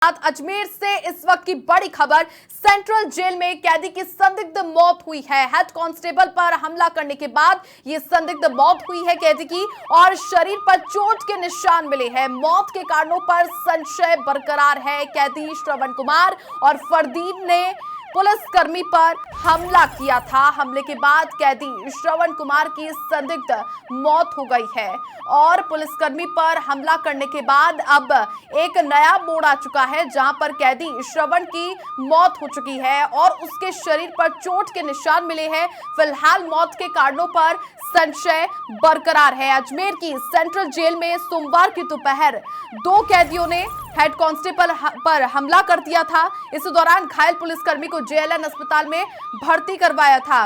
अजमेर से इस वक्त की बड़ी खबर। सेंट्रल जेल में कैदी की संदिग्ध मौत हुई है। हेड कांस्टेबल पर हमला करने के बाद यह संदिग्ध मौत हुई है कैदी की, और शरीर पर चोट के निशान मिले हैं। मौत के कारणों पर संशय बरकरार है। कैदी श्रवण कुमार और फरदीन ने पुलिसकर्मी पर हमला किया था। हमले के बाद कैदी श्रवण कुमार की संदिग्ध मौत हो गई है, और पुलिसकर्मी पर हमला करने के बाद अब एक नया मोड़ आ चुका है, जहां पर कैदी श्रवण की मौत हो चुकी है और उसके शरीर पर चोट के निशान मिले हैं। फिलहाल मौत के कारणों पर संशय बरकरार है। अजमेर की सेंट्रल जेल में सोमवार की दोपहर 2 कैदियों ने हेड कांस्टेबल पर हमला कर दिया था। इस दौरान घायल पुलिसकर्मी को जेएलएन अस्पताल में भर्ती करवाया था।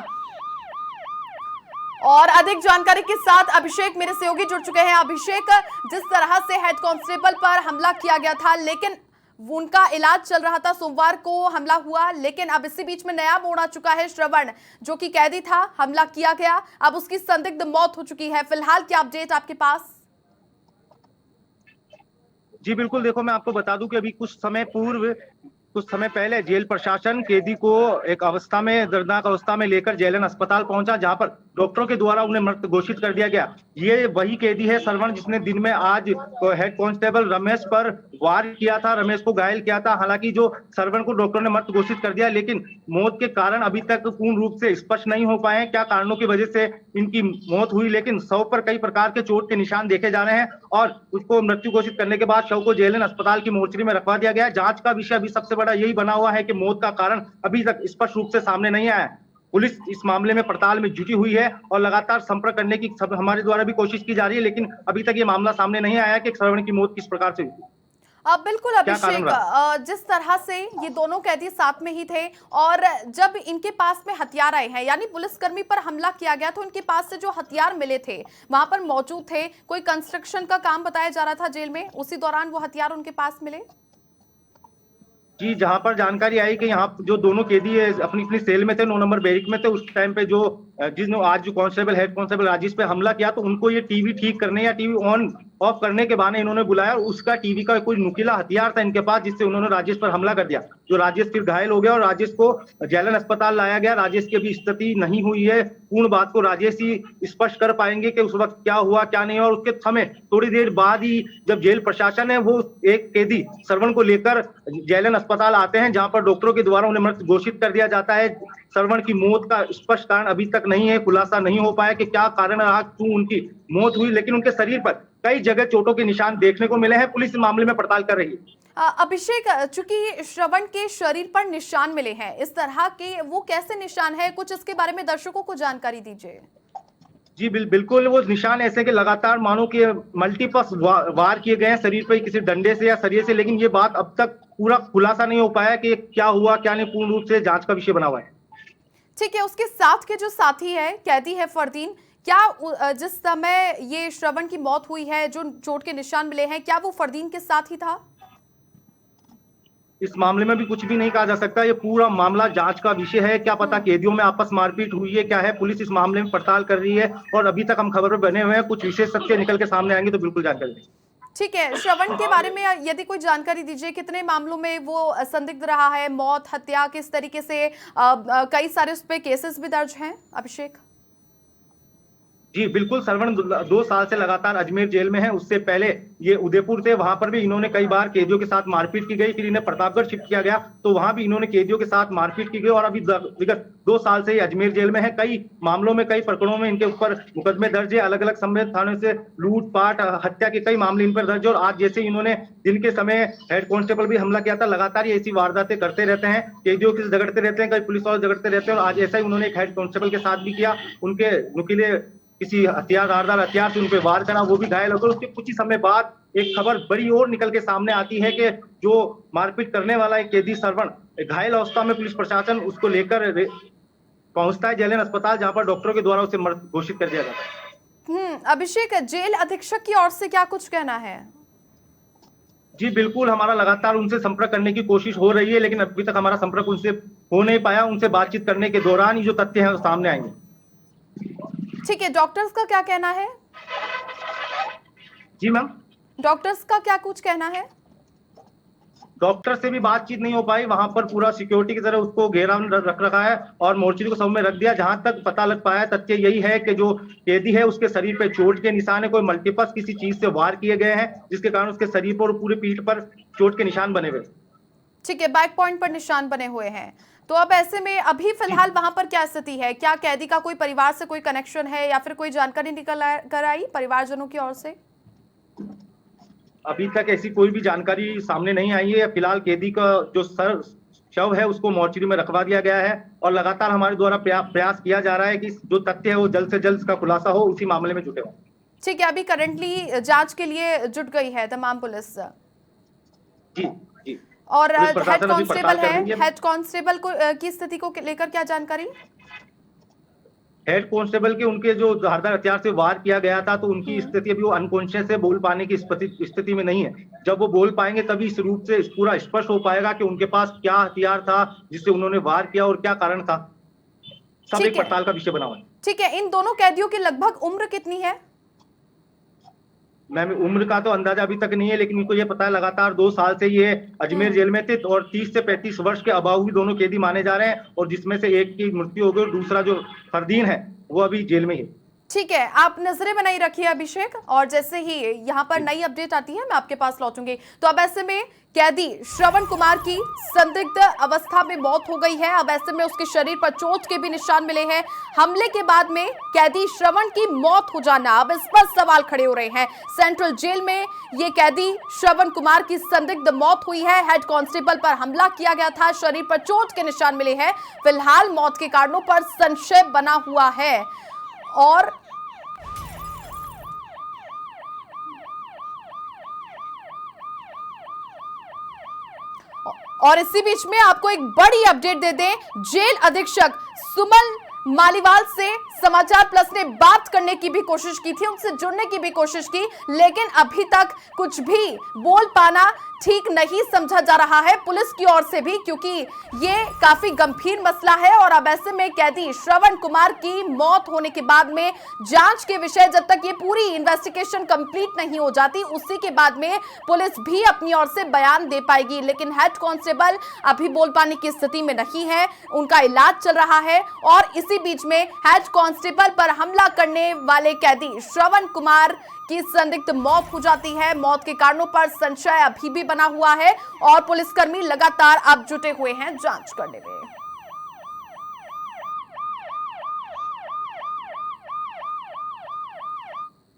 और अधिक जानकारी के साथ अभिषेक मेरे सहयोगी जुड़ चुके हैं। अभिषेक, जिस तरह से हेड कांस्टेबल पर हमला किया गया था, लेकिन उनका इलाज चल रहा था, सोमवार को हमला हुआ, लेकिन अब इसी बीच में नया मोड़ आ चुका है। श्रवण जो कि कैदी था, हमला किया गया, अब उसकी संदिग्ध मौत हो चुकी है। फिलहाल क्या अपडेट आपके पास? जी बिल्कुल, देखो मैं आपको बता दूं कि अभी कुछ समय पहले जेल प्रशासन कैदी को एक अवस्था में, दर्दनाक अवस्था में लेकर जेएलएन अस्पताल पहुंचा, जहां पर डॉक्टरों के द्वारा उन्हें मृत घोषित कर दिया गया। ये वही कैदी है श्रवण, जिसने दिन में आज हेड कांस्टेबल रमेश पर वार किया था, रमेश को घायल किया था। हालांकि जो श्रवण को डॉक्टर ने मृत घोषित कर दिया, लेकिन मौत के कारण अभी तक पूर्ण रूप से स्पष्ट नहीं हो पाए हैं क्या कारणों की वजह से इनकी मौत हुई। लेकिन शव पर कई प्रकार के चोट के निशान देखे जा रहे हैं, और उसको मृत्यु घोषित करने के बाद शव को जेएलएन अस्पताल की मोर्चरी में रखवा दिया गया है। जांच का विषय अभी सबसे बड़ा यही बना हुआ है कि मौत का कारण अभी तक स्पष्ट रूप से सामने नहीं आया है। पुलिस इस मामले में पड़ताल में जुटी हुई है और लगातार संपर्क करने की हमारे द्वारा भी कोशिश की जा रही है, लेकिन अभी तक ये मामला सामने नहीं आया कि श्रवण की मौत किस प्रकार से हुई। बिल्कुल अभिषेक, जिस तरह से ये दोनों कैदी साथ में ही थे, और जब इनके पास में हथियार आए हैं, यानी पुलिसकर्मी पर हमला किया गया, तो इनके पास से जो हथियार मिले थे वहां पर मौजूद थे। कोई कंस्ट्रक्शन का काम बताया जा रहा था जेल में, उसी दौरान वो हथियार उनके पास मिले। जी, जहां पर जानकारी आई कि यहाँ जो दोनों कैदी अपनी अपनी सेल में थे, 9 नंबर बैरिक में थे, उस टाइम पे आज जो कांस्टेबल हेड कांस्टेबल राजेश पे हमला किया, तो उनको ये टीवी ठीक करने या टीवी ऑन ऑफ करने के बहाने इन्होंने बुलाया, और उसका टीवी का कोई नुकीला हथियार था इनके पास, जिससे उन्होंने राजेश पर हमला कर दिया। जो राजेश फिर घायल हो गया और राजेश को जेएलएन अस्पताल लाया गया। राजेश की अभी स्थिति नहीं हुई है, पूर्ण बात को राजेश ही स्पष्ट कर पाएंगे कि उस वक्त क्या हुआ क्या नहीं। और उसके समय थोड़ी देर बाद ही जब जेल प्रशासन है वो एक कैदी श्रवण को लेकर जेएलएन अस्पताल आते हैं, जहां पर डॉक्टरों के द्वारा उन्हें मृत घोषित कर दिया जाता है। श्रवण की मौत का स्पष्ट कारण अभी तक नहीं है, खुलासा नहीं हो पाया कि क्या कारण रहा, क्यों उनकी मौत हुई, लेकिन उनके शरीर पर कई जगह चोटों के निशान देखने को मिले हैं। पुलिस इस मामले में पड़ताल कर रही है। अभिषेक, चूंकि श्रवण के शरीर पर निशान मिले हैं, इस तरह के वो कैसे निशान है, कुछ इसके बारे में दर्शकों को जानकारी दीजिए। जी बिल्कुल, वो निशान ऐसे कि लगातार मानो कि मल्टीपल्स वार किए गए हैं शरीर पर, किसी डंडे से या सरिये से, लेकिन ये बात अब तक पूरा खुलासा नहीं हो पाया कि क्या हुआ क्या नहीं, पूर्ण रूप से जांच का विषय बना हुआ है। ठीक है, उसके साथ के जो साथी है, कैदी है फरदीन, क्या जिस समय ये श्रवण की मौत हुई है, जो चोट के निशान मिले हैं, क्या वो फरदीन के साथ ही था? इस मामले में भी कुछ भी नहीं कहा जा सकता, ये पूरा मामला जांच का विषय है। क्या पता कैदियों में आपस मारपीट हुई है, क्या है, पुलिस इस मामले में पड़ताल कर रही है, और अभी तक हम खबर पर बने हुए हैं। कुछ विशेष सत्य निकल के सामने आएंगे तो बिल्कुल जानकारी देंगे। ठीक है, श्रवण के बारे में यदि कोई जानकारी दीजिए, कितने मामलों में वो संदिग्ध रहा है, मौत, हत्या, किस तरीके से, कई सारे उस पर केसेस भी दर्ज हैं। अभिषेक जी बिल्कुल, श्रवण 2 साल से लगातार अजमेर जेल में है। उससे पहले ये उदयपुर थे, वहां पर भी इन्होंने कई बार कैदियों के साथ मारपीट की गई। फिर इन्हें प्रतापगढ़ शिफ्ट किया गया, तो वहां भी इन्होंने कैदियों के साथ मारपीट की गई, और अभी विगत 2 साल से अजमेर जेल में है। कई मामलों में, कई प्रकरणों में इनके ऊपर मुकदमे दर्ज है। अलग अलग संबंधित थानों से लूटपाट, हत्या के कई मामले इन पर दर्ज है। और आज जैसे इन्होंने दिन के समय हेड कांस्टेबल भी हमला किया था, लगातार ये ऐसी वारदातें करते रहते हैं, कैदियों से झगड़ते रहते हैं, कई पुलिस वाले झगड़ते रहते हैं, और आज ऐसा ही उन्होंने एक हेड कांस्टेबल के साथ भी किया। उनके नुकीले किसी धारदार हथियार से उन पे वार करा, वो भी घायल हो गए। उसके कुछ ही समय बाद एक खबर बड़ी और निकल के सामने आती है कि जो मारपीट करने वाला एक कैदी श्रवण घायल अवस्था में, पुलिस प्रशासन उसको लेकर पहुंचता है जेएलएन अस्पताल, जहां पर डॉक्टरों के द्वारा उसे मृत घोषित कर दिया जाता है। अभिषेक, जेल अधीक्षक की ओर से क्या कुछ कहना है? जी बिल्कुल, हमारा लगातार उनसे संपर्क करने की कोशिश हो रही है, लेकिन अभी तक हमारा संपर्क उनसे हो नहीं पाया। उनसे बातचीत करने के दौरान ही जो तथ्य हैं वो सामने आएंगे। ठीक है, डॉक्टर्स का क्या कहना है? जी मैम, डॉक्टर्स का क्या कुछ कहना है? डॉक्टर से भी बातचीत नहीं हो पाई। वहां पर पूरा सिक्योरिटी की तरह उसको घेरा में रख रखा है और मोर्चरी को सब में रख दिया। जहां तक पता लग पाया तथ्य यही है कि जो कैदी है उसके शरीर पे चोट के निशान है, कोई मल्टीपल किसी चीज से वार किए गए हैं जिसके कारण उसके शरीर पर और पूरी पीठ पर चोट के निशान बने हुए। ठीक है, बैक पॉइंट पर निशान बने हुए हैं। तो अब ऐसे में अभी फिलहाल वहां पर क्या स्थिति है? क्या कैदी का कोई परिवार से कोई कनेक्शन है या फिर कोई जानकारी निकल कर आई परिवारजनों की ओर से? अभी तक ऐसी कोई भी जानकारी सामने नहीं आई है। फिलहाल कैदी का जो शव है उसको मोर्चरी में रखवा दिया गया है और लगातार हमारे द्वारा प्रयास किया जा रहा है कि जो तथ्य है वो जल्द से जल्द इसका खुलासा हो, उसी मामले में जुटे हों। ठीक है, अभी करंटली जांच के लिए जुट गई है तमाम पुलिस। जी जी। और पुलिस हेड प्रशासन अभी कांस्टेबल पड़ताल कर है, रही है। हेड कांस्टेबल को की स्थिति को लेकर क्या जानकारी? हेड कांस्टेबल के उनके जो धारदार हथियार से वार किया गया था तो उनकी स्थिति अभी वो अनकॉन्शियस है, बोल पाने की स्थिति में नहीं है। जब वो बोल पाएंगे तभी इस रूप से पूरा स्पष्ट हो पाएगा कि उनके पास क्या हथियार था जिससे उन्होंने वार किया और क्या कारण था। सब एक पड़ताल का विषय बना हुआ है। ठीक है, इन दोनों कैदियों की लगभग उम्र कितनी है? मैम उम्र का तो अंदाजा अभी तक नहीं है, लेकिन इनको ये पता है लगातार 2 साल से ये अजमेर जेल में थे और 30 से 35 वर्ष के अबाउ भी दोनों कैदी माने जा रहे हैं और जिसमें से एक की मृत्यु हो गई और दूसरा जो फरदीन है वो अभी जेल में ही। ठीक है, आप नजरें बनाई रखिए अभिषेक, और जैसे ही यहाँ पर नई अपडेट आती है मैं आपके पास लौटूंगी। तो अब ऐसे में कैदी श्रवण कुमार की संदिग्ध अवस्था में मौत हो गई है। अब ऐसे में उसके शरीर पर चोट के भी निशान मिले हैं। हमले के बाद में कैदी श्रवण की मौत हो जाना, अब इस पर सवाल खड़े हो रहे हैं। सेंट्रल जेल में ये कैदी श्रवण कुमार की संदिग्ध मौत हुई है। हेड कांस्टेबल पर हमला किया गया था, शरीर पर चोट के निशान मिले हैं। फिलहाल मौत के कारणों पर संशय बना हुआ है और इसी बीच में आपको एक बड़ी अपडेट दे दें, जेल अधीक्षक सुमन मालीवाल से समाचार प्लस ने बात करने की भी कोशिश की थी, उनसे जुड़ने की भी कोशिश की, लेकिन अभी तक कुछ भी बोल पाना ठीक नहीं समझा जा रहा है पुलिस की ओर से भी, क्योंकि ये काफी गंभीर मसला है। और अब ऐसे में कैदी श्रवण कुमार की मौत होने के बाद में जांच के विषय जब तक ये पूरी इन्वेस्टिगेशन कंप्लीट नहीं हो जाती उसी के बाद में पुलिस भी अपनी ओर से बयान दे पाएगी। लेकिन हेड कांस्टेबल अभी बोल पाने की स्थिति में नहीं है, उनका इलाज चल रहा है। और इसी बीच में हेड कांस्टेबल पर हमला करने वाले कैदी श्रवण कुमार की संदिग्ध मौत हो जाती है। मौत के कारणों पर संशय अभी भी बना हुआ है और पुलिसकर्मी लगातार अब जुटे हुए हैं जांच करने में।